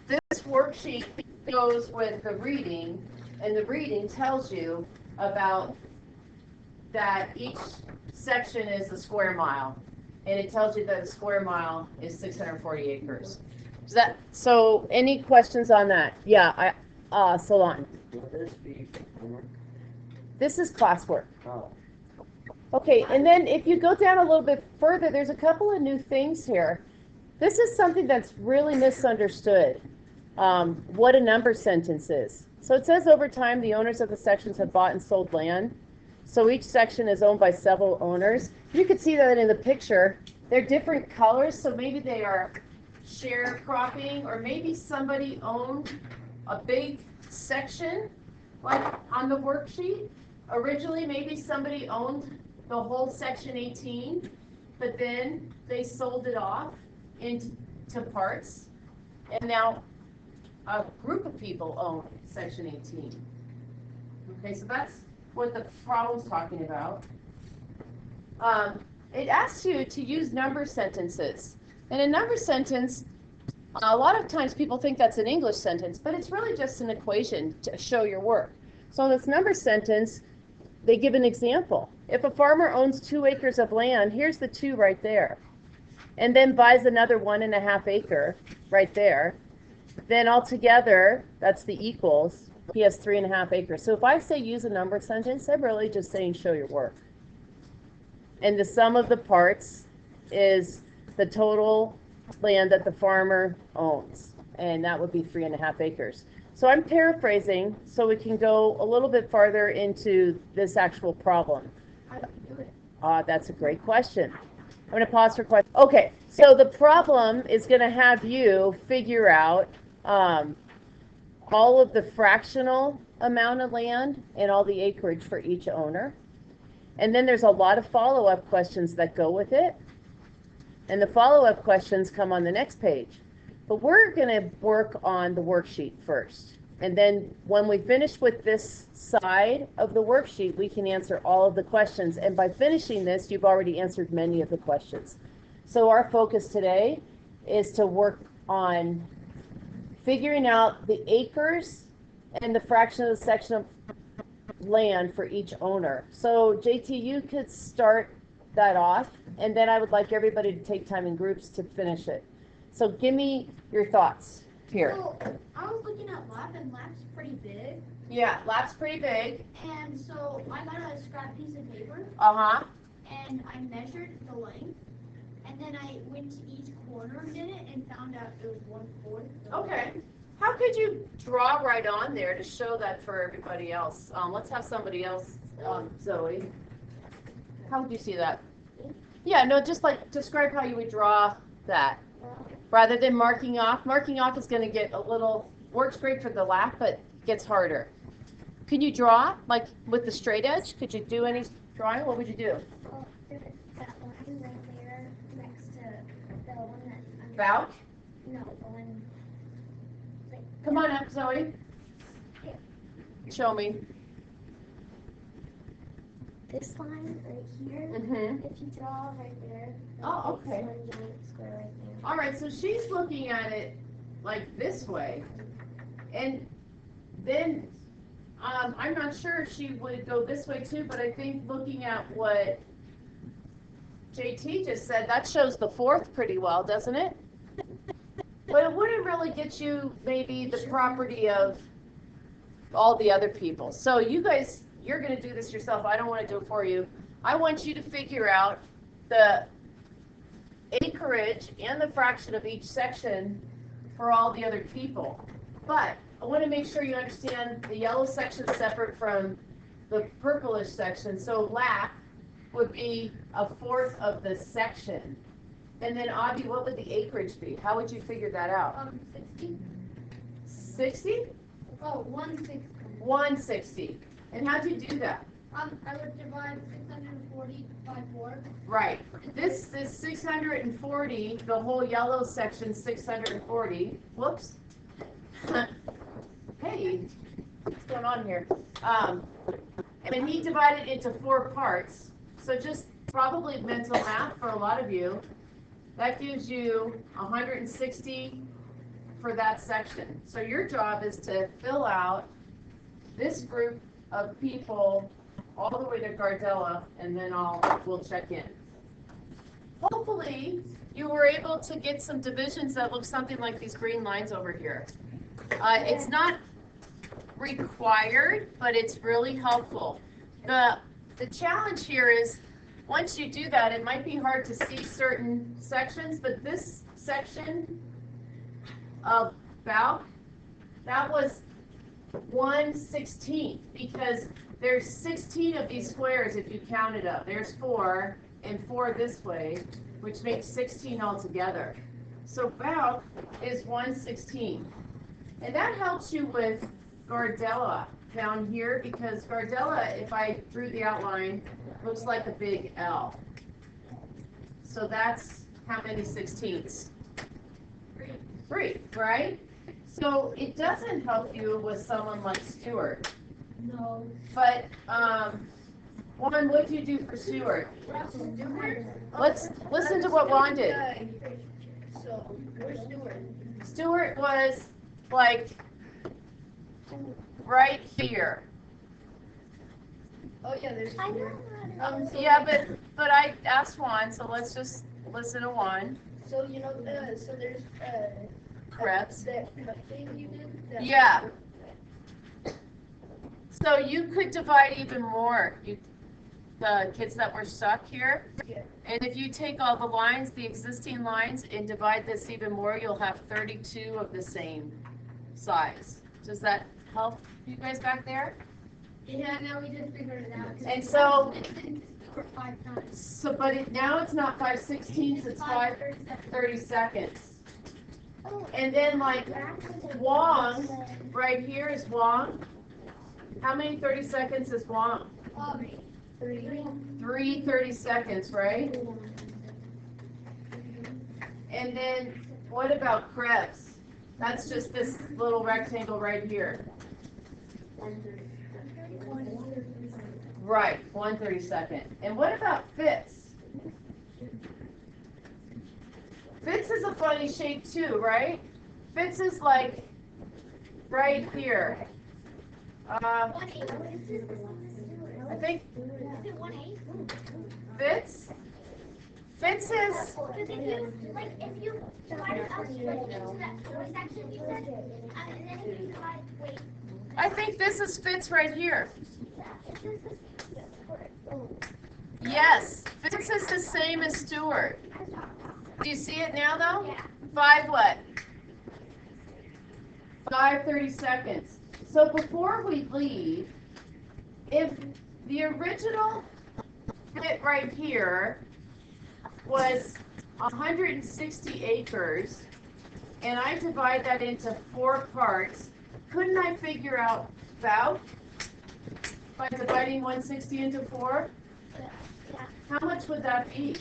This worksheet goes with the reading, and the reading tells you about that each section is a square mile, and it tells you that a square mile is 640 acres. So any questions on that? Yeah, Salon. Will this be homework? This is classwork. Oh. Okay, and then if you go down a little bit further, there's a couple of new things here. This is something that's really misunderstood, what a number sentence is. So it says over time, the owners of the sections have bought and sold land. So each section is owned by several owners. You can see that in the picture. They're different colors, so maybe they are sharecropping, or maybe somebody owned a big section, like on the worksheet. Originally, maybe somebody owned the whole section 18, but then they sold it off into parts, and now a group of people own section 18. Okay, so that's what the problem's talking about. It asks you to use number sentences. And a number sentence, a lot of times people think that's an English sentence, but it's really just an equation to show your work. So in this number sentence, they give an example. If a farmer owns 2 acres of land, here's the 2 right there, and then buys another 1.5 acre right there, then altogether, that's the equals, he has 3.5 acres. So if I say use a number sentence, I'm really just saying show your work. And the sum of the parts is the total land that the farmer owns, and that would be 3.5 acres. So I'm paraphrasing so we can go a little bit farther into this actual problem. How do you do it? That's a great question. I'm going to pause for questions. Okay, so the problem is going to have you figure out all of the fractional amount of land and all the acreage for each owner. And then there's a lot of follow-up questions that go with it. And the follow-up questions come on the next page. But we're going to work on the worksheet first. And then when we finish with this side of the worksheet, we can answer all of the questions. And by finishing this, you've already answered many of the questions. So our focus today is to work on figuring out the acres and the fraction of the section of land for each owner. So JT, you could start that off, and then I would like everybody to take time in groups to finish it. So give me your thoughts here. So I was looking at lap, and lap's pretty big. Yeah, lap's pretty big. And so I got a scrap piece of paper, Uh-huh. and I measured the length, and then I went to each corner and did it, and found out it was 1/4. Okay. How could you draw right on there to show that for everybody else? Let's have somebody else, Zoe. How would you see that? Yeah, no, just like describe how you would draw that. Rather than marking off. Marking off is going to get a little, works great for the lap, but gets harder. Can you draw, like with the straight edge? Could you do any drawing? What would you do? Well, there's that one right there next to the one that. Vouch? No, the one. Come on up, Zoe. Show me. This line right here. Mm-hmm. If you draw right there. Oh, okay. It's one giant square right there. All right, so she's looking at it like this way. And then I'm not sure if she would go this way too, but I think looking at what JT just said, that shows the 4th pretty well, doesn't it? But it wouldn't really get you maybe the property of all the other people. So you guys, you're going to do this yourself. I don't want to do it for you. I want you to figure out the acreage and the fraction of each section for all the other people. But I want to make sure you understand the yellow section is separate from the purplish section. So lap would be 1/4 of the section. And then Audie, what would the acreage be? How would you figure that out? 60. 60? Oh, 1/60. 160. And how'd you do that? I would divide 640 by 4. Right. This is 640, the whole yellow section 640. Whoops. Hey, what's going on here? And he divided into 4 parts. So just probably mental math for a lot of you. That gives you 160 for that section. So your job is to fill out this group of people all the way to Gardella, and then we'll check in. Hopefully, you were able to get some divisions that look something like these green lines over here. It's not required, but it's really helpful. The challenge here is, once you do that, it might be hard to see certain sections, but this section of Balk, that was 1/16, because there's 16 of these squares if you count it up. There's 4 and 4 this way, which makes 16 altogether. So Balk is 1/16. And that helps you with Gardella down here, because Gardella, if I drew the outline, looks like a big L. So that's how many 16ths? 3, right? So it doesn't help you with someone like Stewart. No. But, Juan, what do you do for Stewart? Let's listen to what Juan did. So, where's Stewart? Stewart was like right here. Oh, yeah, there's I know Stewart. how to. Yeah, but I asked Juan, so let's just listen to Juan. So, you know, so there's, Krebs. that cut thing you did? That- Yeah. So you could divide even more, the kids that were stuck here. Yeah. And if you take all the lines, the existing lines, and divide this even more, you'll have 32 of the same size. Does that help you guys back there? Yeah, now we just figured it out. And so, For 5 times. so but now it's not 5/16, it's 5/32. And then like Wong, right here is Wong. How many 30-seconds is Wong? 3 30-seconds, right? And then what about Krebs? That's just this little rectangle right here. Right, 1 32nd. And what about Fitz? Fitz is a funny shape too, right? Fitz is like right here. I think Fitz is, Because if you divided us into that 4 section, you said, and then if you divide, wait. I think this is Fitz right here. Yes, Fitz is the same as Stewart. Do you see it now though? Yeah. 5 what? 5 32-seconds. So before we leave, if the original fit right here was 160 acres, and I divide that into 4 parts, couldn't I figure out Balk by dividing 160 into 4? How much would that be?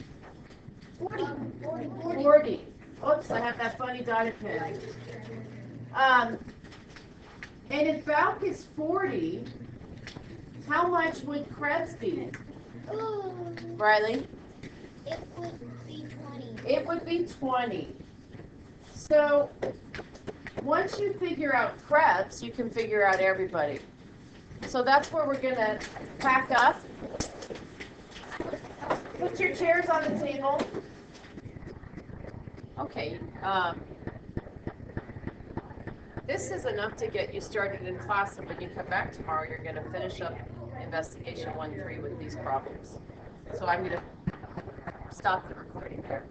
40. Oops, I have that funny dotted pen. And if Balk is 40, how much would Krebs be? Ooh, Riley? it would be 20. It would be 20. So once you figure out Krebs, you can figure out everybody. So that's where we're going to pack up. Put your chairs on the table. Okay. This is enough to get you started in class, and when you come back tomorrow, you're going to finish up investigation 1-3 with these problems. So I'm going to stop the recording there.